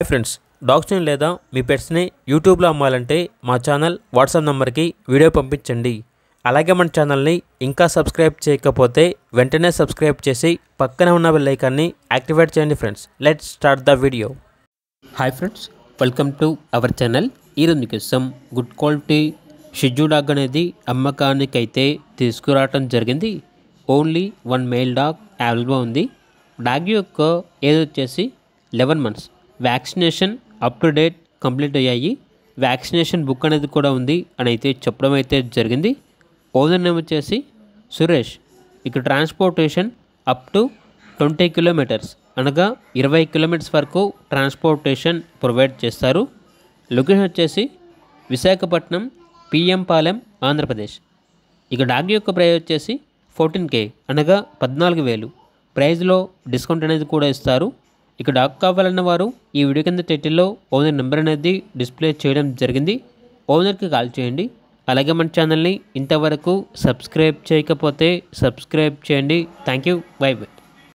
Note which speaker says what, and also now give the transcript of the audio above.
Speaker 1: Friends, డాగ్స్ని లేదా మీ పెట్స్ని యూట్యూబ్లో అమ్మాలంటే మా ఛానల్ వాట్సాప్ నెంబర్కి వీడియో పంపించండి. అలాగే మన ఛానల్ని ఇంకా సబ్స్క్రైబ్ చేయకపోతే వెంటనే సబ్స్క్రైబ్ చేసి పక్కన ఉన్న బెల్ ఐకాన్ని యాక్టివేట్ చేయండి. Friends, let's start the video. Hi friends, welcome to our channel. ఈరోజు మీకోసం గుడ్ క్వాలిటీ షిజు డాగ్ అనేది అమ్మకానికి అయితే తీసుకురావటం జరిగింది. ఓన్లీ 1 మేల్ డాగ్ అవైలబుల్గా ఉంది. డాగ్ యొక్క ఏజ్ వచ్చేసి 11 months. Vaccination up to date complete అయ్యాయి. వ్యాక్సినేషన్ బుక్ అనేది కూడా ఉంది అని అయితే చెప్పడం అయితే జరిగింది. ఓనర్ నేమ్ వచ్చేసి సురేష్. ఇక ట్రాన్స్పోర్టేషన్ అప్ టు 20 kilometers అనగా 20 kilometers వరకు ట్రాన్స్పోర్టేషన్ ప్రొవైడ్ చేస్తారు. లొకేషన్ వచ్చేసి విశాఖపట్నం, పిఎం పాలెం, ఆంధ్రప్రదేశ్. ఇక డాగ్ యొక్క ప్రైస్ వచ్చేసి 14K అనగా 14,000. ప్రైజ్లో డిస్కౌంట్ అనేది కూడా ఇస్తారు. ఇక డాగ్ కావాలన్న వారు ఈ వీడియో కింద టైటిల్లో ఓనర్ నెంబర్ అనేది డిస్ప్లే చేయడం జరిగింది. ఓనర్కి కాల్ చేయండి. అలాగే మన ఛానల్ని ఇంతవరకు సబ్స్క్రైబ్ చేయకపోతే సబ్స్క్రైబ్ చేయండి. Thank you. By by.